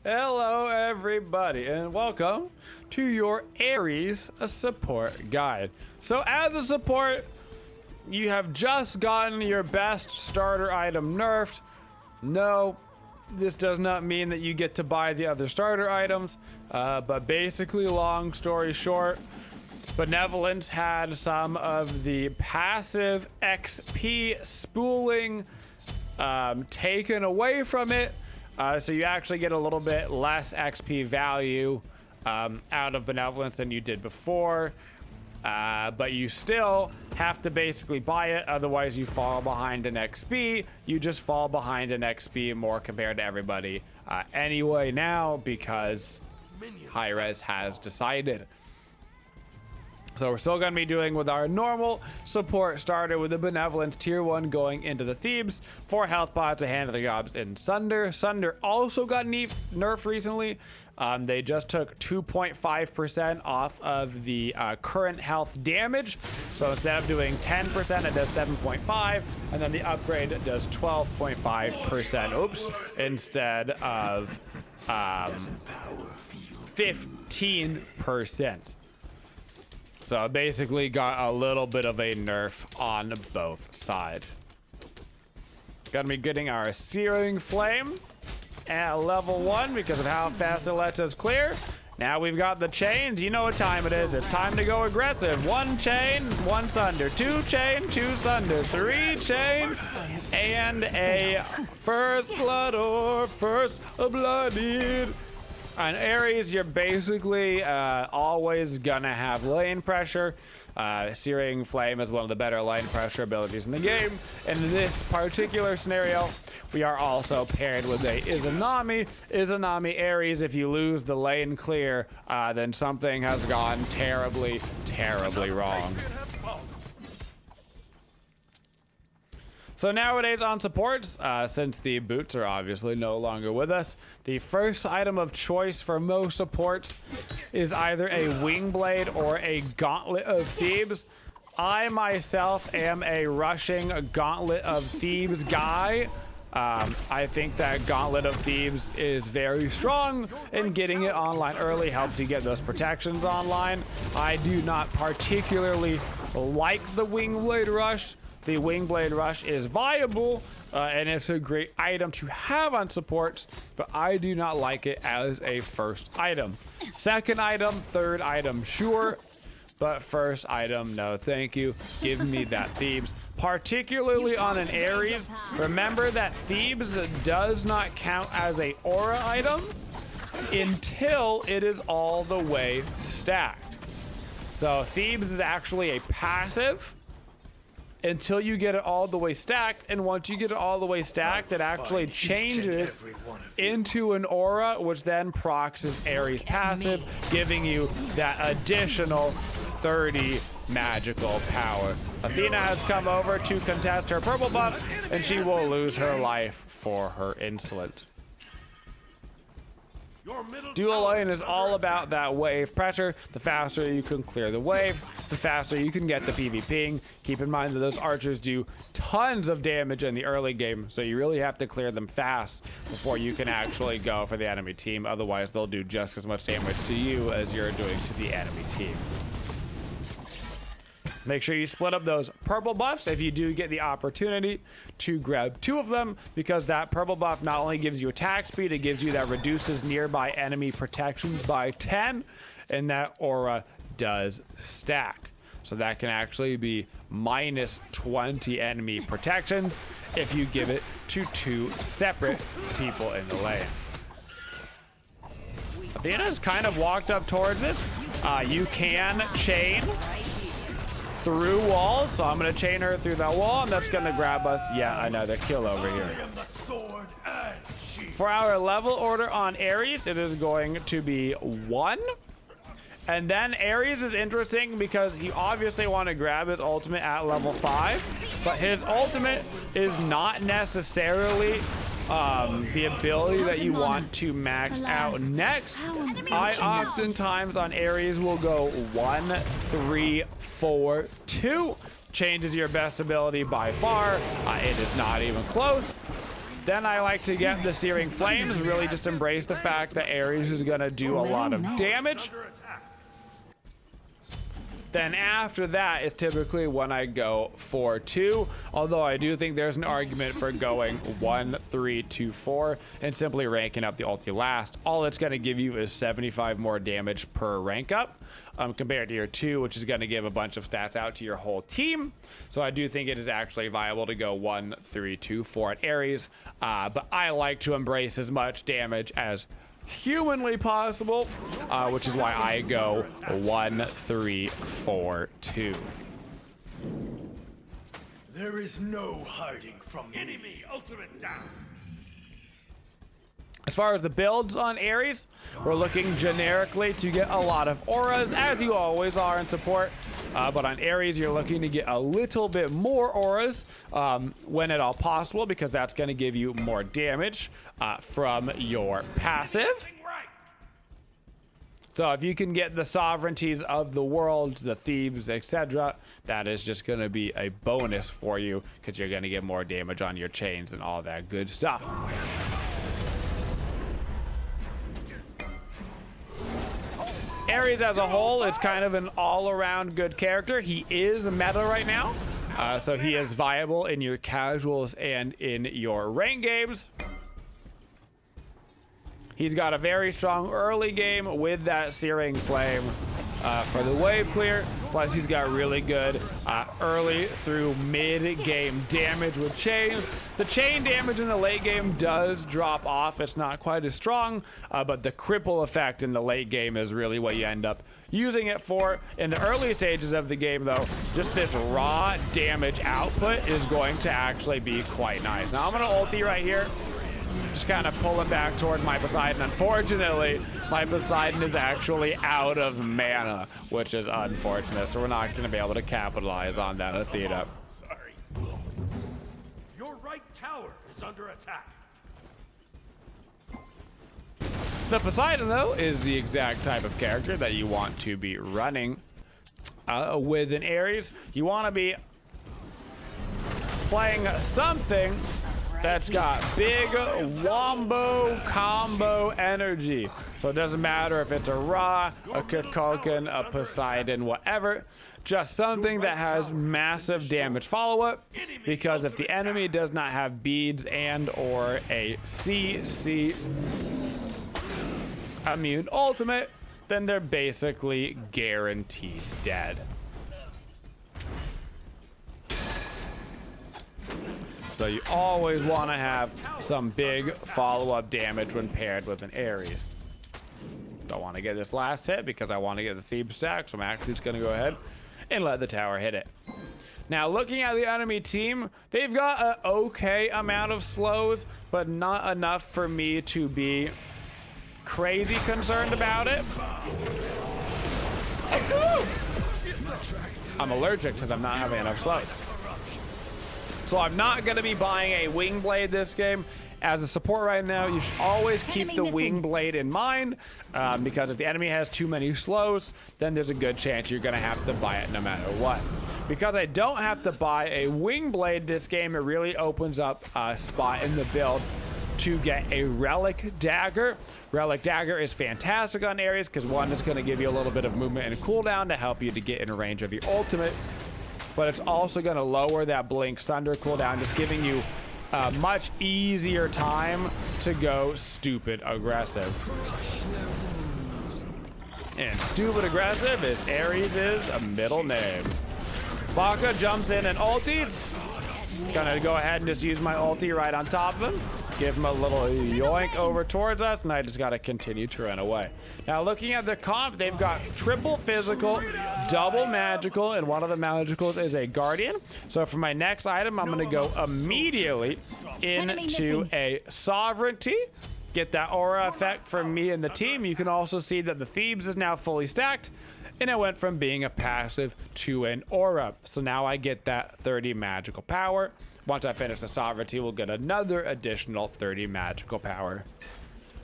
Hello everybody and welcome to your Ares support guide. So as a support, you have just gotten your best starter item nerfed. No, this does not mean that you get to buy the other starter items, but basically, long story short, Benevolence had some of the passive XP spooling taken away from it. So you actually get a little bit less XP value out of Benevolence than you did before. But you still have to basically buy it, otherwise you fall behind in XP. You just fall behind in XP more compared to everybody anyway now, because Hi-Rez has decided. So we're still going to be doing with our normal support starter with the Benevolence tier 1 going into the Thebes, 4 health pods to handle the jobs in Sunder. Sunder also got nerfed recently. They just took 2.5% off of the current health damage. So instead of doing 10%, it does 7.5, and then the upgrade does 12.5%. Oops, instead of 15%. So I basically got a little bit of a nerf on both sides. Gonna be getting our Searing Flame at level 1 because of how fast it lets us clear. Now we've got the chains. You know what time it is. It's time to go aggressive. 1 chain, 1 sunder. 2 chain, 2 sunder. 3 chain, and a first blood or first blooded. On Ares, you're basically always gonna have lane pressure. Searing Flame is one of the better lane pressure abilities in the game. In this particular scenario, we are also paired with a Izanami. Izanami Ares, if you lose the lane clear, then something has gone terribly, terribly wrong. So nowadays on supports, since the boots are obviously no longer with us, the first item of choice for most supports is either a Wing Blade or a Gauntlet of Thebes. I myself am a rushing Gauntlet of Thebes guy. I think that Gauntlet of Thebes is very strong, and getting it online early helps you get those protections online. I do not particularly like the Wing Blade Rush. The Wing Blade Rush is viable, and it's a great item to have on supports, but I do not like it as a first item. Second item, third item, sure, but first item, no thank you. Give me that Thebes. Particularly on an Ares, remember that Thebes does not count as a aura item until it is all the way stacked. So Thebes is actually a passive until you get it all the way stacked, and once you get it all the way stacked, it actually changes into an aura, which then procs as Ares passive, giving you that additional 30 magical power. Athena has come over to contest her purple buff, and she will lose her life for her insolence. Dual lane is all about that wave pressure. The faster you can clear the wave, the faster you can get the PvPing. Keep in mind that those archers do tons of damage in the early game, so you really have to clear them fast before you can actually go for the enemy team. Otherwise, they'll do just as much damage to you as you're doing to the enemy team. Make sure you split up those purple buffs if you do get the opportunity to grab 2 of them, because that purple buff not only gives you attack speed, it gives you that reduces nearby enemy protections by 10, and that aura does stack. So that can actually be minus 20 enemy protections if you give it to 2 separate people in the lane. Athena's kind of walked up towards it. You can chain through walls, so I'm gonna chain her through that wall, and that's gonna grab us yet another kill over here. For our level order on Ares, it is going to be 1. And then Ares is interesting because you obviously want to grab his ultimate at level 5, but his ultimate is not necessarily the ability that you want to max out next. I oftentimes on Ares will go 1, 3, 4, 2. Changes your best ability by far. It is not even close. Then I like to get the Searing Flames, really just embrace the fact that Ares is going to do a lot of damage. Then after that is typically when I go 4-2, although I do think there's an argument for going 1-3-2-4 and simply ranking up the ulti last. All it's going to give you is 75 more damage per rank up, compared to your 2, which is going to give a bunch of stats out to your whole team. So I do think it is actually viable to go 1-3-2-4 at Ares, but I like to embrace as much damage as humanly possible, which is why I go 1-3-4-2. There is no hiding from enemy ultimate down. As far as the builds on Ares, we're looking generically to get a lot of auras, as you always are in support. But on Ares, you're looking to get a little bit more auras when at all possible, because that's going to give you more damage from your passive. So if you can get the sovereignties of the world, the Thebes, etc., that is just going to be a bonus for you, because you're going to get more damage on your chains and all that good stuff. Ares as a whole is kind of an all-around good character. He is meta right now, so he is viable in your casuals and in your rank games. He's got a very strong early game with that Searing Flame for the wave clear. Plus, he's got really good early through mid-game damage with chains. The chain damage in the late game does drop off. It's not quite as strong, but the cripple effect in the late game is really what you end up using it for. In the early stages of the game, though, just this raw damage output is going to actually be quite nice. Now, I'm going to ulti right here. Just kind of pulling back toward my Poseidon. Unfortunately, my Poseidon is actually out of mana, which is unfortunate, so we're not going to be able to capitalize on that Athena. Sorry. Your right tower is under attack. The Poseidon, though, is the exact type of character that you want to be running with an Ares. You want to be playing something that's got big wombo combo energy. So it doesn't matter if it's a Ra, a Kukulkan, a Poseidon, whatever. Just something that has massive damage follow-up, because if the enemy does not have beads and or a CC immune ultimate, then they're basically guaranteed dead. So you always want to have some big follow-up damage when paired with an Ares. Don't want to get this last hit because I want to get the Thebes stack, so I'm actually just going to go ahead and let the tower hit it. Now, looking at the enemy team, they've got an okay amount of slows, but not enough for me to be crazy concerned about it. I'm allergic to them not having enough slows. So I'm not going to be buying a Wing Blade this game. As a support right now, you should always keep the Wing Blade in mind, because if the enemy has too many slows, then there's a good chance you're going to have to buy it no matter what. Because I don't have to buy a Wing Blade this game, it really opens up a spot in the build to get a Relic Dagger. Relic Dagger is fantastic on Ares because one is going to give you a little bit of movement and cooldown to help you to get in range of your ultimate. But it's also going to lower that Blink Thunder cooldown, just giving you a much easier time to go stupid aggressive. And stupid aggressive is Ares' middle name. Baka jumps in and ultis. Gonna go ahead and just use my ulti right on top of him. Give him a little yoink over towards us, and I just gotta continue to run away. Now, looking at the comp, they've got triple physical, double magical, and one of the magicals is a guardian. So for my next item, I'm gonna go immediately into a sovereignty. Get that aura effect from me and the team. You can also see that the Thebes is now fully stacked, and it went from being a passive to an aura. So now I get that 30 magical power. Once I finish the sovereignty, we'll get another additional 30 magical power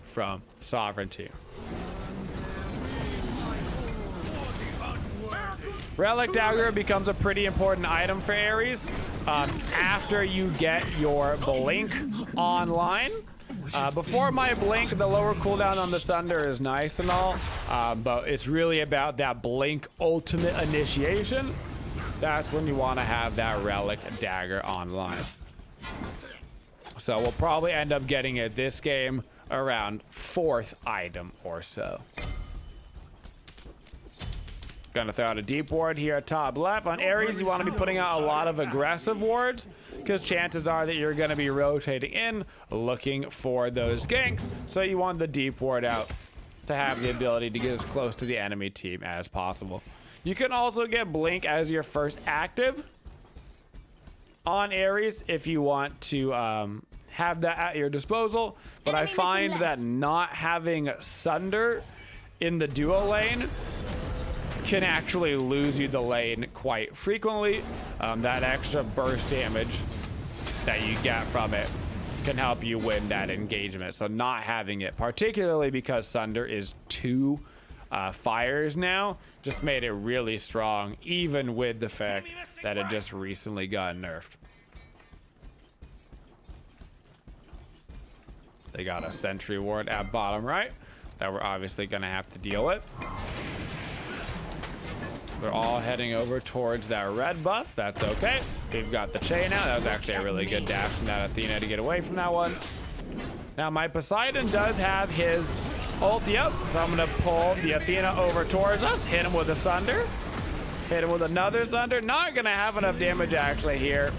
from sovereignty. Relic Dagger becomes a pretty important item for Ares. After you get your Blink online. Before my blink, the lower cooldown on the Sunder is nice and all, but it's really about that blink ultimate initiation. That's when you want to have that relic dagger online. So we'll probably end up getting it this game around 4th item or so. Gonna throw out a deep ward here at top left. On Ares, you want to be putting out a lot of aggressive wards because chances are that you're gonna be rotating in looking for those ganks. So you want the deep ward out to have the ability to get as close to the enemy team as possible. You can also get blink as your first active on Ares if you want to have that at your disposal. But I find that not having Sunder in the duo lane can actually lose you the lane quite frequently. That extra burst damage that you get from it can help you win that engagement. So not having it, particularly because Sunder is 2 fires now, just made it really strong, even with the fact that it just recently got nerfed. They got a sentry ward at bottom right that we're obviously gonna have to deal with. They're all heading over towards that red buff. That's okay. We've got the chain out. That was actually a really good dash from that Athena to get away from that one. Now my Poseidon does have his ulti up, so I'm gonna pull the Athena over towards us, hit him with a Sunder, hit him with another Sunder. Not gonna have enough damage actually here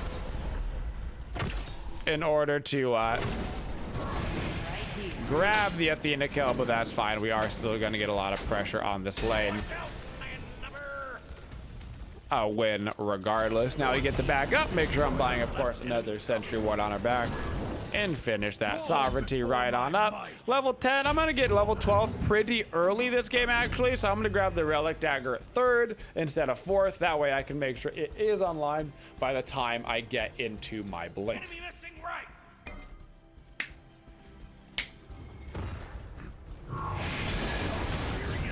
in order to grab the Athena kill, but that's fine. We are still gonna get a lot of pressure on this lane. A win regardless. Now we get the back up. Make sure I'm buying, of course, another sentry ward on our back and finish that sovereignty right on up. Level 10. I'm gonna get level 12 pretty early this game actually, so I'm gonna grab the relic dagger 3rd instead of 4th. That way I can make sure it is online by the time I get into my blink.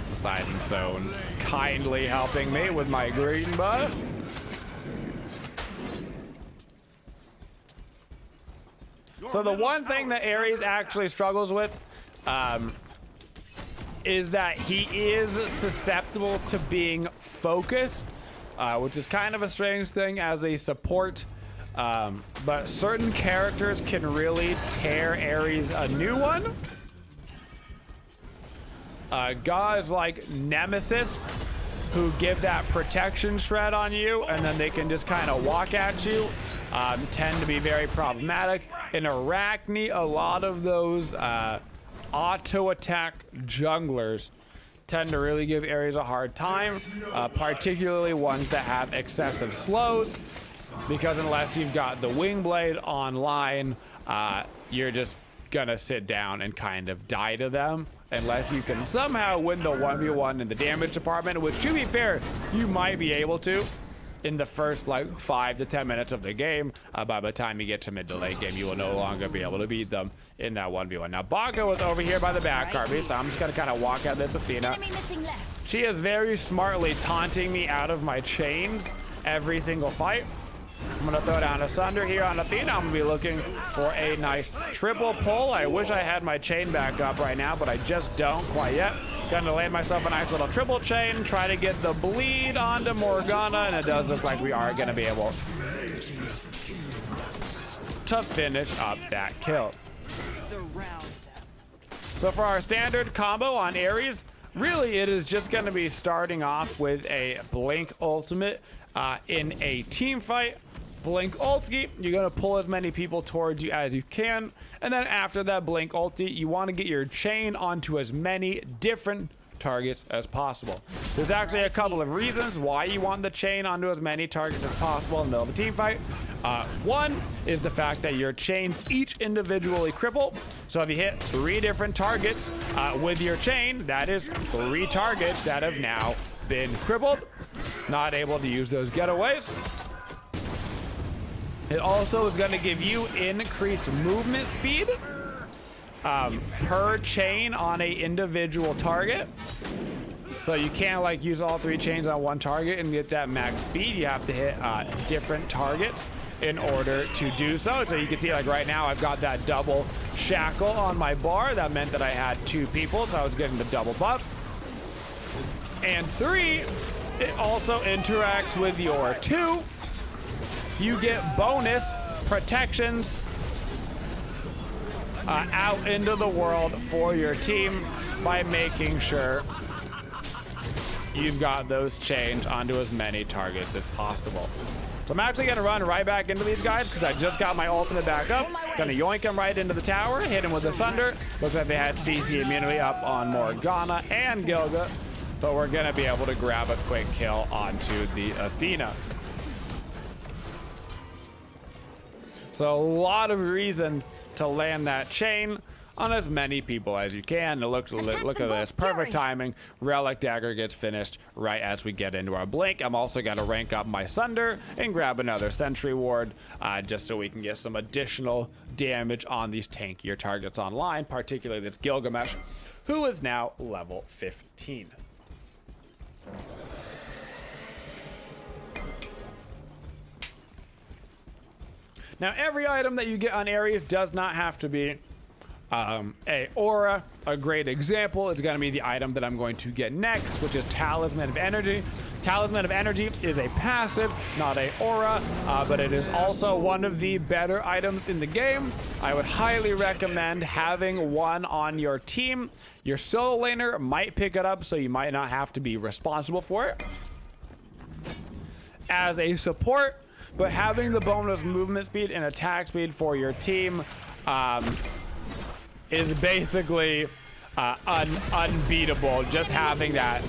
Poseidon Zone kindly helping me with my green buff. So the one thing that Ares actually struggles with is that he is susceptible to being focused, which is kind of a strange thing as a support. But certain characters can really tear Ares a new one. Guys like Nemesis, who give that protection shred on you, and then they can just kind of walk at you, tend to be very problematic. In Arachne, a lot of those auto-attack junglers tend to really give Ares a hard time, particularly ones that have excessive slows, because unless you've got the wing blade online, you're just gonna sit down and kind of die to them. Unless you can somehow win the 1v1 in the damage department, which, to be fair, you might be able to in the first like 5 to 10 minutes of the game. By the time you get to mid to late game, you will no longer be able to beat them in that 1v1. Now Baka was over here by the back, Carby, so I'm just gonna kind of walk at this Athena. She is very smartly taunting me out of my chains every single fight. I'm gonna throw down a Sunder here on Athena. I'm gonna be looking for a nice triple pull. I wish I had my chain back up right now, but I just don't quite yet. Gonna land myself a nice little triple chain, try to get the bleed onto Morgana, and it does look like we are gonna be able to finish up that kill. So for our standard combo on Ares, really it is just gonna be starting off with a Blink ultimate in a team fight. Blink ulti, you're gonna pull as many people towards you as you can, and then after that Blink ulti, you want to get your chain onto as many different targets as possible. There's actually a couple of reasons why you want the chain onto as many targets as possible in the middle of a team fight. One is the fact that your chains each individually cripple, so if you hit 3 different targets with your chain, that is 3 targets that have now been crippled, not able to use those getaways. It also is going to give you increased movement speed per chain on a individual target. So you can't like use all 3 chains on one target and get that max speed. You have to hit different targets in order to do so. So you can see like right now I've got that double shackle on my bar. That meant that I had 2 people, so I was getting the double buff. And 3, it also interacts with your 2. You get bonus protections out into the world for your team by making sure you've got those chains onto as many targets as possible. So I'm actually gonna run right back into these guys because I just got my ultimate back up. Gonna yoink him right into the tower, hit him with the thunder. Looks like they had CC immunity up on Morgana and Gilga, but we're gonna be able to grab a quick kill onto the Athena. So a lot of reasons to land that chain on as many people as you can. Look at this, perfect timing. Relic Dagger gets finished right as we get into our blink. I'm also gonna rank up my Sunder and grab another Sentry Ward just so we can get some additional damage on these tankier targets online, particularly this Gilgamesh, who is now level 15. Now, every item that you get on Ares does not have to be a aura. A great example is going to be the item that I'm going to get next, which is Talisman of Energy. Talisman of Energy is a passive, not a aura, but it is also one of the better items in the game. I would highly recommend having one on your team. Your solo laner might pick it up, so you might not have to be responsible for it. As a support, but having the bonus movement speed and attack speed for your team is basically unbeatable. Just having that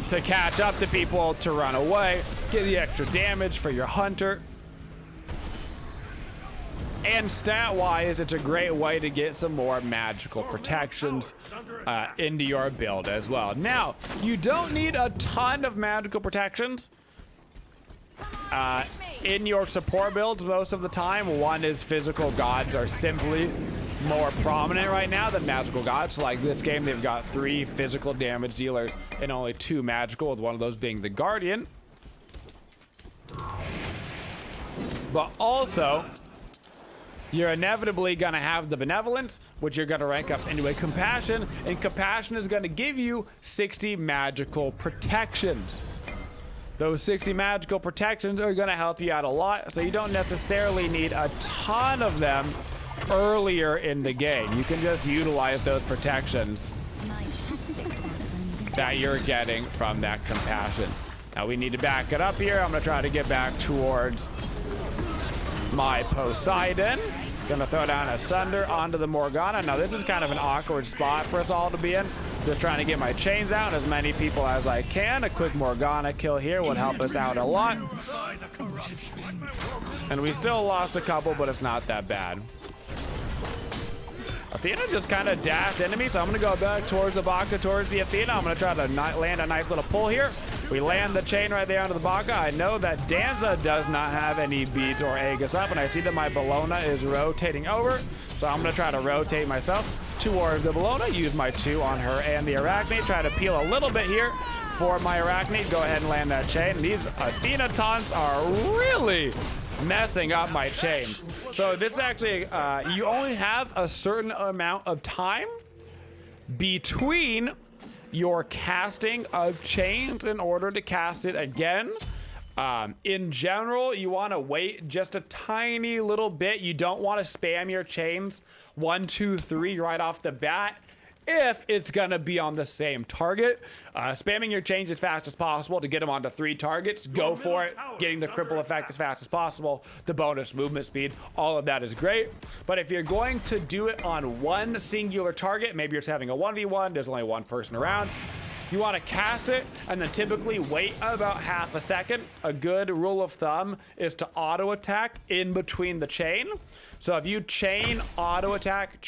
to catch up to people, to run away, get the extra damage for your hunter. And stat-wise, it's a great way to get some more magical protections into your build as well. Now, you don't need a ton of magical protections in your support builds most of the time. One is physical gods are simply more prominent right now than magical gods. Like this game, they've got 3 physical damage dealers and only 2 magical, with one of those being the Guardian. But also, you're inevitably going to have the Benevolence, which you're going to rank up into a Compassion, and Compassion is going to give you 60 magical protections. Those 60 magical protections are going to help you out a lot, so you don't necessarily need a ton of them earlier in the game. You can just utilize those protections that you're getting from that Compassion. Now we need to back it up here. I'm going to try to get back towards my Poseidon. Gonna throw down a Sunder onto the Morgana. Now this is kind of an awkward spot for us all to be in. Just trying to get my chains out, as many people as I can. A quick Morgana kill here would help us out a lot. And we still lost a couple, but it's not that bad. Athena just kind of dashed into me, so I'm gonna go back towards the Baka, towards the Athena. I'm gonna try to land a nice little pull here. We land the chain right there onto the Baka. I know that Danza does not have any beads or Aegis up, and I see that my Bellona is rotating over. So I'm gonna try to rotate myself towards the Bellona, use my 2 on her and the Arachne. Try to peel a little bit here for my Arachne. Go ahead and land that chain. These Athena taunts are really messing up my chains. So this is actually, you only have a certain amount of time between your casting of chains in order to cast it again. In general, you want to wait just a tiny little bit. You don't want to spam your chains 1, 2, 3 right off the bat if it's gonna be on the same target. Spamming your chains as fast as possible to get them onto 3 targets. Go for it. Getting the cripple effect as fast as possible. The bonus movement speed. All of that is great. But if you're going to do it on one singular target, maybe you're just having a 1v1, there's only one person around, you want to cast it and then typically wait about half a second. A good rule of thumb is to auto attack in between the chain. So if you chain, auto attack,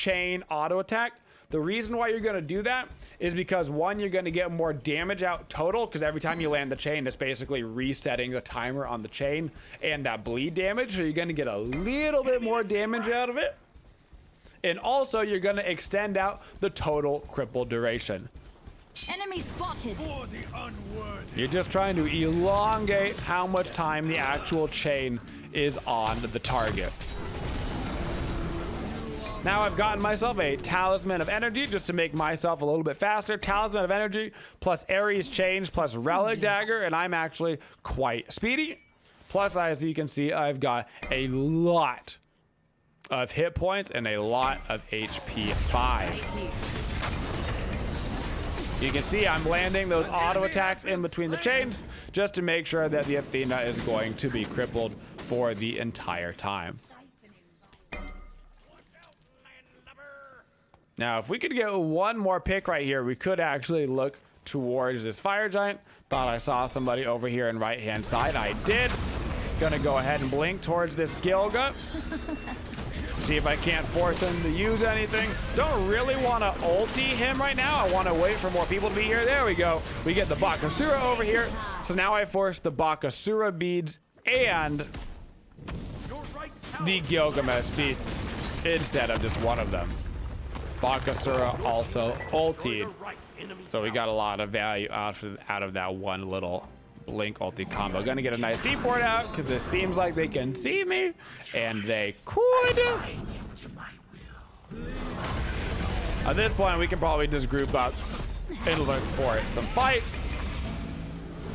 the reason why you're going to do that is because, one, you're going to get more damage out total, because every time you land the chain, it's basically resetting the timer on the chain and that bleed damage. So you're going to get a little bit more damage out of it. And also, you're going to extend out the total cripple duration. Enemy spotted. For the unworthy. You're just trying to elongate how much time the actual chain is on the target. Now I've gotten myself a Talisman of Energy just to make myself a little bit faster. Talisman of Energy plus Ares Change plus Relic Dagger, and I'm actually quite speedy. Plus, as you can see, I've got a lot of hit points and a lot of HP 5. You can see I'm landing those auto attacks in between the chains just to make sure that the Athena is going to be crippled for the entire time. Now, if we could get one more pick right here, we could actually look towards this fire giant. Thought I saw somebody over here in right-hand side. I did. Gonna go ahead and blink towards this Gilga. See if I can't force him to use anything. Don't really want to ulti him right now. I want to wait for more people to be here. There we go. We get the Bakasura over here. So now I force the Bakasura beads and the Gilgamesh beads instead of just one of them. Bakasura also ultied, so we got a lot of value out of that one little blink ulti combo. Gonna get a nice deep ward out because it seems like they can see me, and they could. At this point, we can probably just group up and look for some fights.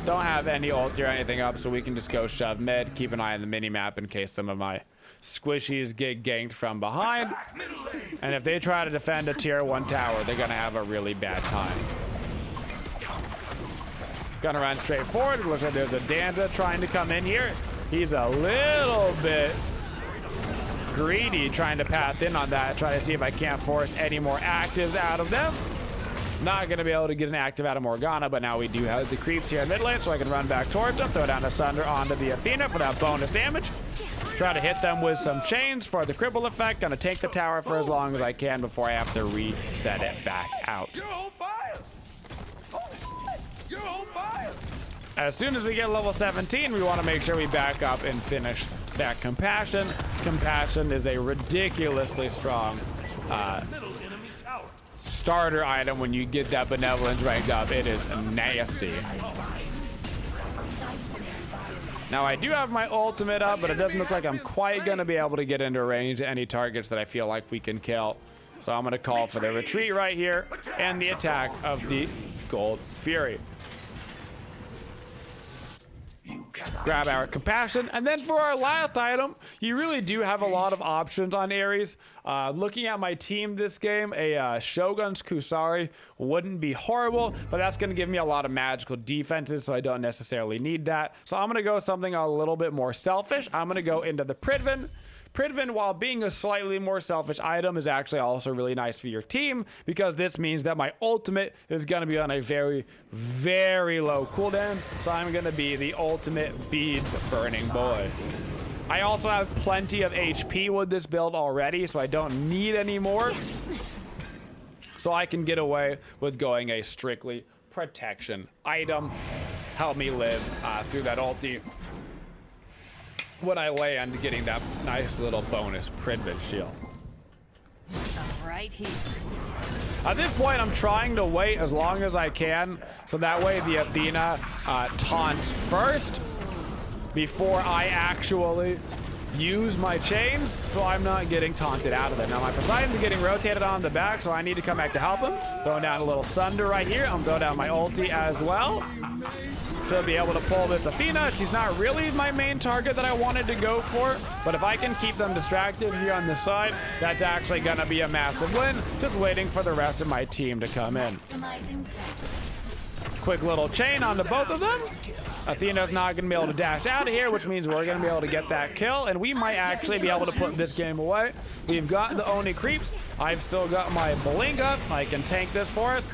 Don't have any ulti or anything up, so we can just go shove mid. Keep an eye on the mini map in case some of my squishies get ganked from behind, and if they try to defend a tier 1 tower, they're gonna have a really bad time. Gonna run straight forward. Looks like there's a Danza trying to come in here. He's a little bit greedy trying to path in on that. Try to see if I can't force any more actives out of them. Not gonna be able to get an active out of Morgana, but now we do have the creeps here in mid lane, so I can run back towards them, throw down a Sunder onto the Athena for that bonus damage. Try to hit them with some chains for the cripple effect. Gonna take the tower for as long as I can before I have to reset it back out. You're on fire! Holy shit! You're on fire! As soon as we get level 17, we want to make sure we back up and finish that Compassion. Compassion is a ridiculously strong starter item when you get that Benevolence ranked up. It is nasty. Now I do have my ultimate up, but it doesn't look like I'm quite gonna be able to get into range to any targets that I feel like we can kill. So I'm gonna call for the retreat right here and the attack of the Gold Fury. Grab our Compassion, and then for our last item, you really do have a lot of options on Ares. Looking at my team this game, a Shogun's Kusari wouldn't be horrible, but that's going to give me a lot of magical defenses, so I don't necessarily need that. So I'm going to go something a little bit more selfish. I'm going to go into the Pridven. Pridven, while being a slightly more selfish item, is actually also really nice for your team because this means that my ultimate is going to be on a very, very low cooldown. So I'm going to be the ultimate beads burning boy. I also have plenty of HP with this build already, so I don't need any more. So I can get away with going a strictly protection item. Help me live through that ulti when I land getting that nice little bonus Pridven shield. Right here. At this point, I'm trying to wait as long as I can, so that way the Athena taunts first before I actually use my chains, so I'm not getting taunted out of it. Now my Poseidon's getting rotated on the back, so I need to come back to help him. Throwing down a little Sunder right here. I'm throwing down my ulti as well. Should be able to pull this Athena. She's not really my main target that I wanted to go for, but if I can keep them distracted here on the side, that's actually gonna be a massive win. Just waiting for the rest of my team to come in. Quick little chain onto both of them. Athena's not gonna be able to dash out of here, which means we're gonna be able to get that kill, and we might actually be able to put this game away. We've got the Oni creeps. I've still got my blink up. I can tank this for us.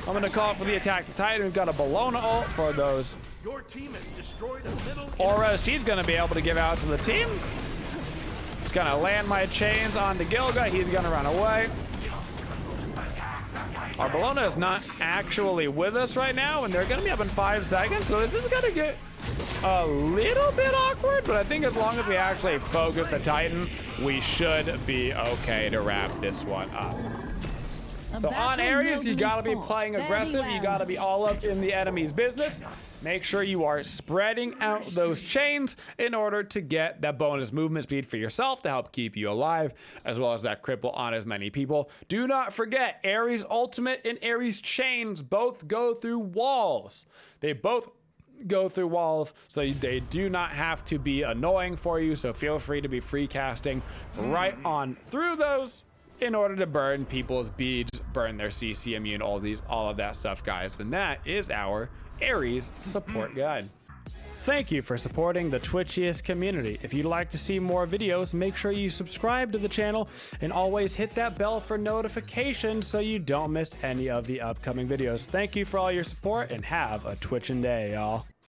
I'm gonna call for the attack the Titan. We've got a Bellona ult for those Your team has destroyed a middle auras she's gonna be able to give out to the team. Just gonna land my chains on the Gilga. He's gonna run away. Our Bellona is not actually with us right now, and they're gonna be up in 5 seconds, so this is gonna get a little bit awkward, but I think as long as we actually focus the Titan, we should be okay to wrap this one up. A So on battle Ares, you nobly gotta be fought. playing Fare thee aggressive. You well. gotta be all up in the enemy's business. Make sure you are spreading out those chains in order to get that bonus movement speed for yourself to help keep you alive, as well as that cripple on as many people. Do not forget, Ares Ultimate and Ares Chains both go through walls. They both go through walls, so they do not have to be annoying for you, so feel free to be free casting right on through those in order to burn people's beads, burn their CC immune, all of that stuff, guys. And that is our Ares support guide. Thank you for supporting the Twitchiest community. If you'd like to see more videos, make sure you subscribe to the channel and always hit that bell for notifications so you don't miss any of the upcoming videos. Thank you for all your support and have a Twitchin' day, y'all.